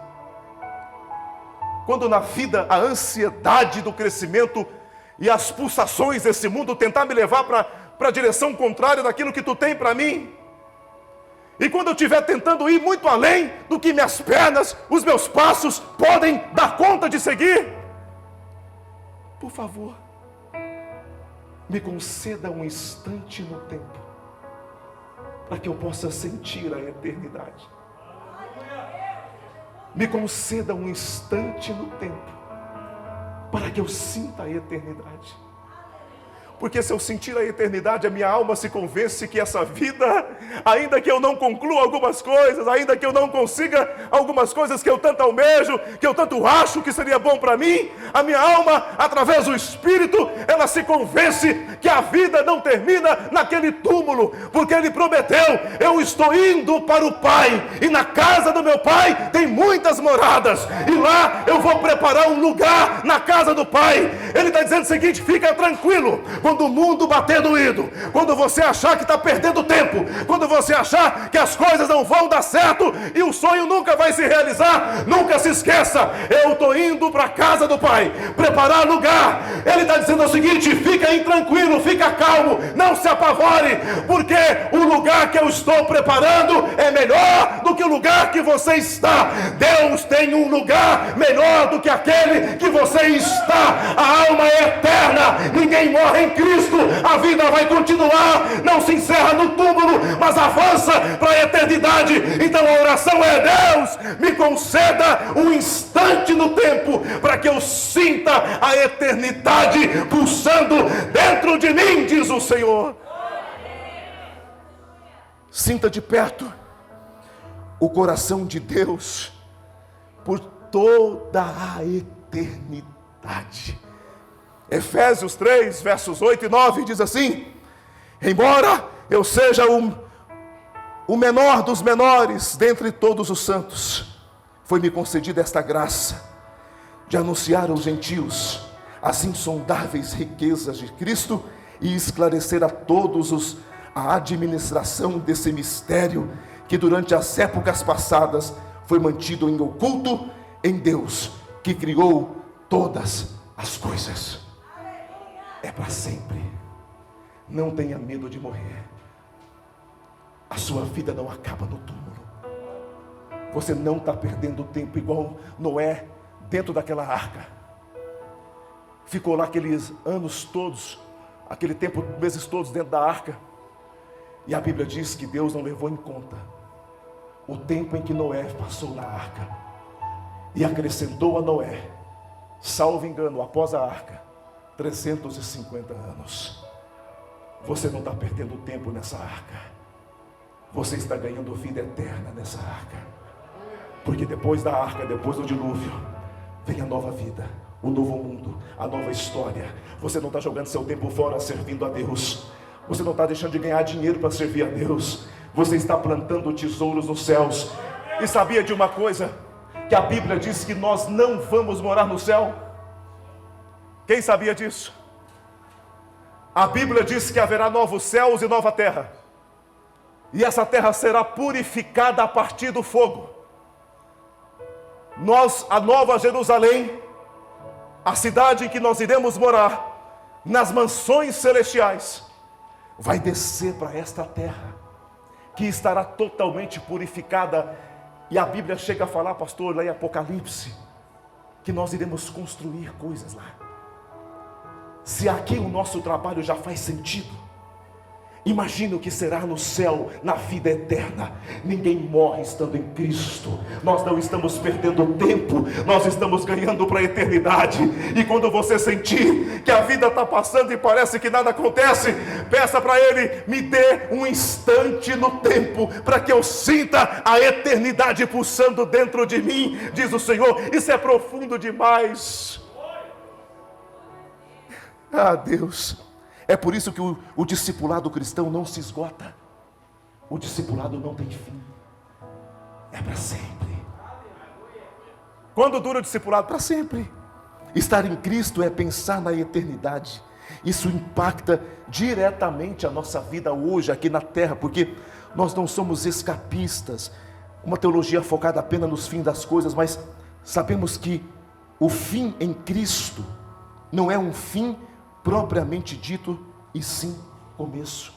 quando na vida a ansiedade do crescimento e as pulsações desse mundo tentar me levar para a direção contrária daquilo que tu tem para mim, e quando eu estiver tentando ir muito além do que minhas pernas, os meus passos podem dar conta de seguir, por favor, me conceda um instante no tempo, para que eu possa sentir a eternidade. Me conceda um instante no tempo, para que eu sinta a eternidade. Porque se eu sentir a eternidade, a minha alma se convence que essa vida, ainda que eu não conclua algumas coisas, ainda que eu não consiga algumas coisas que eu tanto almejo, que eu tanto acho que seria bom para mim, a minha alma, através do Espírito, ela se convence que a vida não termina naquele túmulo, porque Ele prometeu: eu estou indo para o Pai, e na casa do meu Pai tem muitas moradas, e lá eu vou preparar um lugar na casa do Pai. Ele está dizendo o seguinte: fica tranquilo. Quando o mundo bater doído, quando você achar que está perdendo tempo, quando você achar que as coisas não vão dar certo e o sonho nunca vai se realizar, nunca se esqueça: eu estou indo para a casa do Pai, preparar lugar. Ele está dizendo o seguinte: fica aí tranquilo, fica calmo, não se apavore, porque o lugar lugar que eu estou preparando é melhor do que o lugar que você está. Deus tem um lugar melhor do que aquele que você está. A alma é eterna, ninguém morre em Cristo, a vida vai continuar, não se encerra no túmulo, mas avança para a eternidade. Então a oração é: Deus, me conceda um instante no tempo para que eu sinta a eternidade pulsando dentro de mim, diz o Senhor. Sinta de perto o coração de Deus por toda a eternidade. Efésios 3, versos 8 e 9 diz assim: embora eu seja o menor dos menores dentre todos os santos, foi-me concedida esta graça de anunciar aos gentios as insondáveis riquezas de Cristo e esclarecer a todos a administração desse mistério que durante as épocas passadas foi mantido em oculto em Deus, que criou todas as coisas. É para sempre. Não tenha medo de morrer. A sua vida não acaba no túmulo. Você não está perdendo tempo igual Noé dentro daquela arca. Ficou lá aqueles anos todos, aquele tempo, meses todos dentro da arca. E a Bíblia diz que Deus não levou em conta o tempo em que Noé passou na arca. E acrescentou a Noé, salvo engano, após a arca, 350 anos. Você não está perdendo tempo nessa arca. Você está ganhando vida eterna nessa arca. Porque depois da arca, depois do dilúvio, vem a nova vida, o novo mundo, a nova história. Você não está jogando seu tempo fora servindo a Deus. Você não está deixando de ganhar dinheiro para servir a Deus. Você está plantando tesouros nos céus. E sabia de uma coisa? Que a Bíblia diz que nós não vamos morar no céu. Quem sabia disso? A Bíblia diz que haverá novos céus e nova terra. E essa terra será purificada a partir do fogo. A nova Jerusalém, a cidade em que nós iremos morar, nas mansões celestiais, vai descer para esta terra, que estará totalmente purificada. E a Bíblia chega a falar, pastor, lá em Apocalipse, que nós iremos construir coisas lá. Se aqui o nosso trabalho já faz sentido, imagina o que será no céu, na vida eterna. Ninguém morre estando em Cristo. Nós não estamos perdendo tempo, nós estamos ganhando para a eternidade. E quando você sentir que a vida está passando e parece que nada acontece, peça para Ele: me dê um instante no tempo, para que eu sinta a eternidade pulsando dentro de mim, diz o Senhor. Isso é profundo demais. Ah, Deus, é por isso que o discipulado cristão não se esgota. O discipulado não tem fim. É para sempre. Quando dura o discipulado? Para sempre. Estar em Cristo é pensar na eternidade. Isso impacta diretamente a nossa vida hoje aqui na terra, porque nós não somos escapistas, uma teologia focada apenas nos fins das coisas, mas sabemos que o fim em Cristo não é um fim propriamente dito, e sim começo.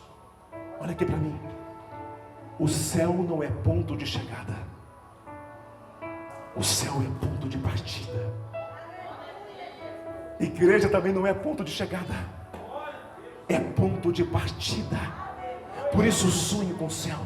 Olha aqui para mim. O céu não é ponto de chegada. O céu é ponto de partida. Igreja também não é ponto de chegada. É ponto de partida. Por isso sonhe com o céu.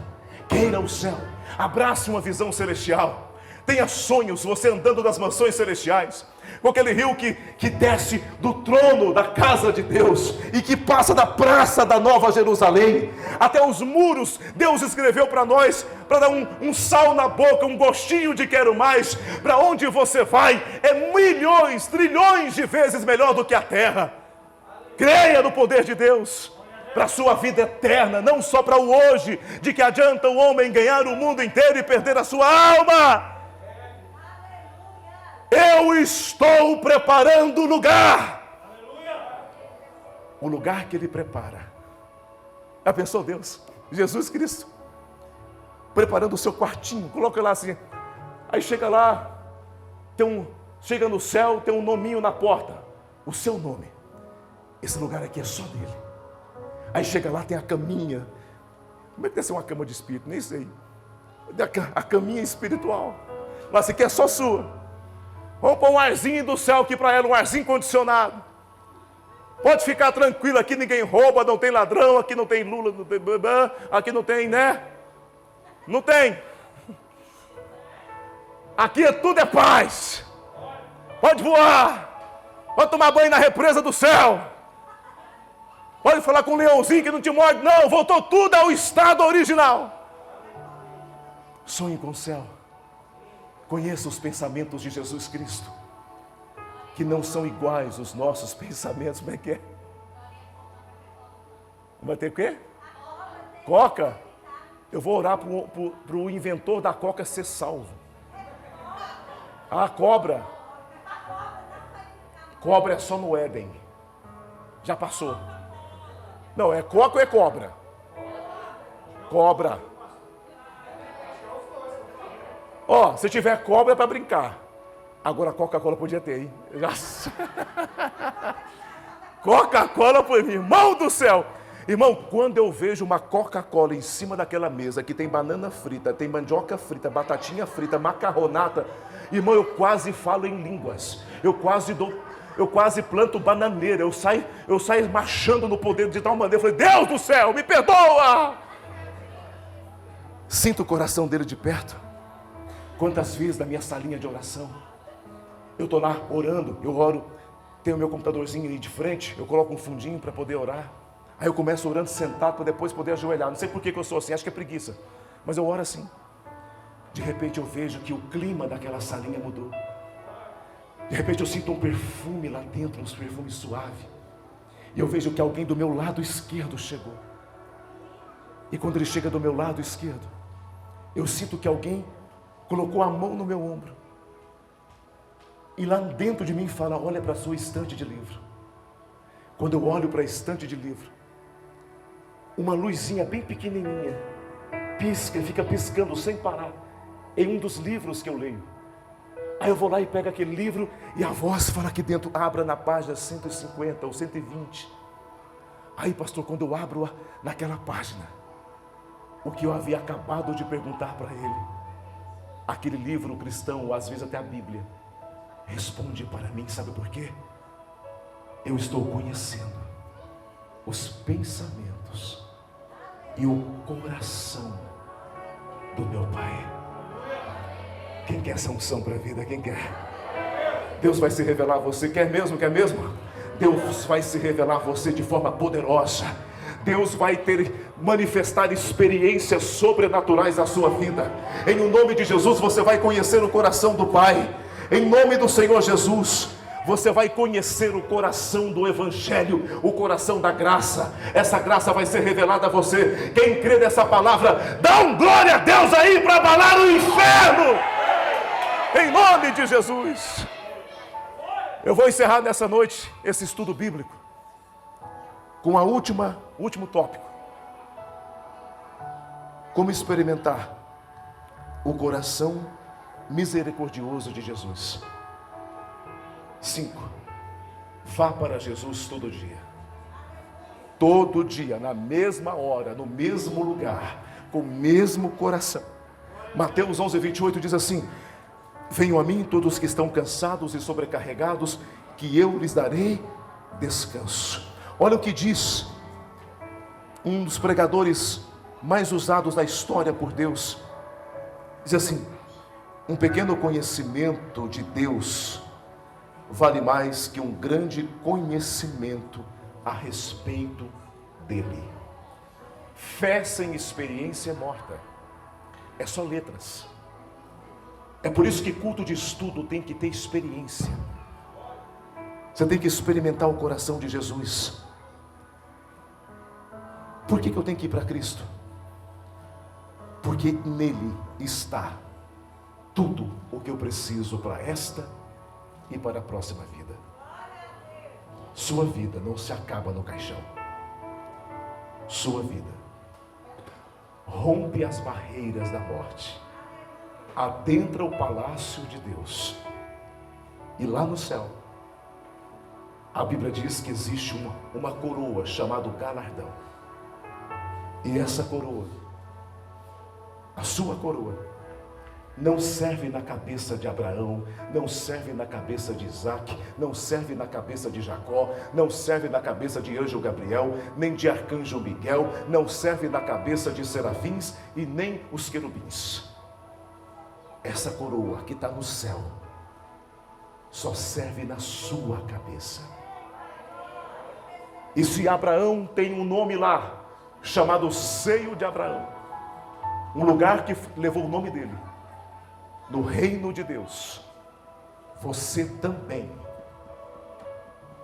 Queira o céu. Abrace uma visão celestial. Tenha sonhos, você andando nas mansões celestiais, com aquele rio que desce do trono da casa de Deus e que passa da praça da Nova Jerusalém até os muros. Deus escreveu para nós, para dar um sal na boca, um gostinho de quero mais. Para onde você vai é milhões, trilhões de vezes melhor do que a terra. Creia no poder de Deus para a sua vida eterna, não só para o hoje. De que adianta o homem ganhar o mundo inteiro e perder a sua alma? Eu estou preparando o lugar. O lugar que Ele prepara. Já pensou, Deus? Jesus Cristo preparando o seu quartinho. Coloca lá assim. Aí chega lá, chega no céu, tem um nominho na porta. O seu nome. Esse lugar aqui é só dele. Aí chega lá, tem a caminha. Como é que deve ser uma cama de espírito? Nem sei. A caminha espiritual. Mas isso aqui é só sua. Vamos pôr um arzinho do céu aqui para ela, um arzinho condicionado. Pode ficar tranquilo, aqui ninguém rouba, não tem ladrão, aqui não tem Lula, não tem aqui não tem, né? Não tem. Aqui tudo é paz. Pode voar. Pode tomar banho na represa do céu. Pode falar com um leãozinho que não te morde. Não, voltou tudo ao estado original. Sonhe com o céu. Conheça os pensamentos de Jesus Cristo, que não são iguais aos nossos pensamentos. Como é que é? Vai ter o quê? Coca? Eu vou orar para o inventor da coca ser salvo. Ah, cobra. Cobra é só no Éden. Já passou. Não, é coca ou é cobra? Cobra. Ó, se tiver cobra é para brincar. Agora Coca-Cola podia ter, hein? Coca-Cola por mim, irmão do céu. Irmão, quando eu vejo uma Coca-Cola em cima daquela mesa, que tem banana frita, tem mandioca frita, batatinha frita, macarronata, irmão, eu quase falo em línguas. Eu quase planto bananeira. Eu saio marchando no poder de tal maneira. Eu falei, Deus do céu, me perdoa! Sinto o coração dele de perto. Quantas vezes na minha salinha de oração, eu estou lá orando, eu oro, tenho o meu computadorzinho aí de frente, eu coloco um fundinho para poder orar. Aí eu começo orando sentado para depois poder ajoelhar. Não sei por que eu sou assim, acho que é preguiça, mas eu oro assim. De repente eu vejo que o clima daquela salinha mudou. De repente eu sinto um perfume lá dentro, um perfume suave. E eu vejo que alguém do meu lado esquerdo chegou. E quando ele chega do meu lado esquerdo, eu sinto que alguém colocou a mão no meu ombro. E lá dentro de mim fala, olha para a sua estante de livro. Quando eu olho para a estante de livro, uma luzinha bem pequenininha pisca, fica piscando sem parar em um dos livros que eu leio. Aí eu vou lá e pego aquele livro e a voz fala aqui dentro, abra na página 150 ou 120. Aí, pastor, quando eu abro naquela página, o que eu havia acabado de perguntar para ele, aquele livro cristão, ou às vezes até a Bíblia, responde para mim, sabe por quê? Eu estou conhecendo os pensamentos e o coração do meu Pai. Quem quer essa unção para a vida? Quem quer? Deus vai se revelar a você. Quer mesmo? Quer mesmo? Deus vai se revelar a você de forma poderosa. Deus vai manifestar experiências sobrenaturais na sua vida. Em o nome de Jesus você vai conhecer o coração do Pai. Em nome do Senhor Jesus, você vai conhecer o coração do Evangelho, o coração da graça. Essa graça vai ser revelada a você. Quem crê nessa palavra, dá um glória a Deus aí para abalar o inferno. Em nome de Jesus. Eu vou encerrar nessa noite esse estudo bíblico com último tópico. Como experimentar o coração misericordioso de Jesus. 5. Vá para Jesus todo dia. Todo dia, na mesma hora, no mesmo lugar, com o mesmo coração. Mateus 11:28 diz assim: venham a mim todos que estão cansados e sobrecarregados, que eu lhes darei descanso. Olha o que diz um dos pregadores mais usados da história por Deus. Diz assim: um pequeno conhecimento de Deus vale mais que um grande conhecimento a respeito dele. Fé sem experiência é morta. É só letras. É por isso que culto de estudo tem que ter experiência. Você tem que experimentar o coração de Jesus. Por que eu tenho que ir para Cristo? Porque nele está tudo o que eu preciso para esta e para a próxima vida. Sua vida não se acaba no caixão. Sua vida rompe as barreiras da morte, adentra o palácio de Deus, e lá no céu a Bíblia diz que existe uma coroa chamada galardão. E essa coroa A sua coroa não serve na cabeça de Abraão, não serve na cabeça de Isaac, não serve na cabeça de Jacó, não serve na cabeça de anjo Gabriel, nem de arcanjo Miguel, não serve na cabeça de serafins e nem os querubins. Essa coroa que está no céu só serve na sua cabeça. E se Abraão tem um nome lá, chamado Seio de Abraão, um lugar que levou o nome dele, no reino de Deus, você também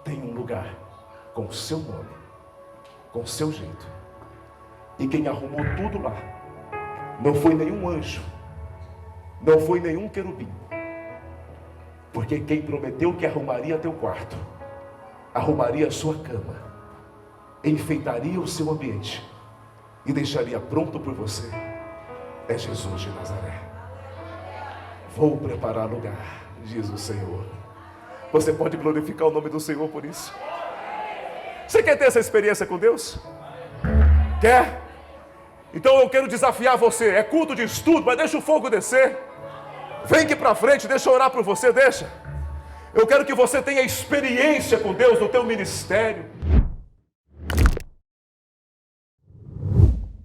tem um lugar com o seu nome, com o seu jeito. E quem arrumou tudo lá não foi nenhum anjo, não foi nenhum querubim, porque quem prometeu que arrumaria teu quarto, arrumaria a sua cama, enfeitaria o seu ambiente e deixaria pronto por você, é Jesus de Nazaré. Vou preparar lugar, diz o Senhor. Você pode glorificar o nome do Senhor por isso? Você quer ter essa experiência com Deus? Quer? Então eu quero desafiar você. É culto de estudo, mas deixa o fogo descer. Vem aqui para frente, deixa eu orar por você, deixa. Eu quero que você tenha experiência com Deus no teu ministério.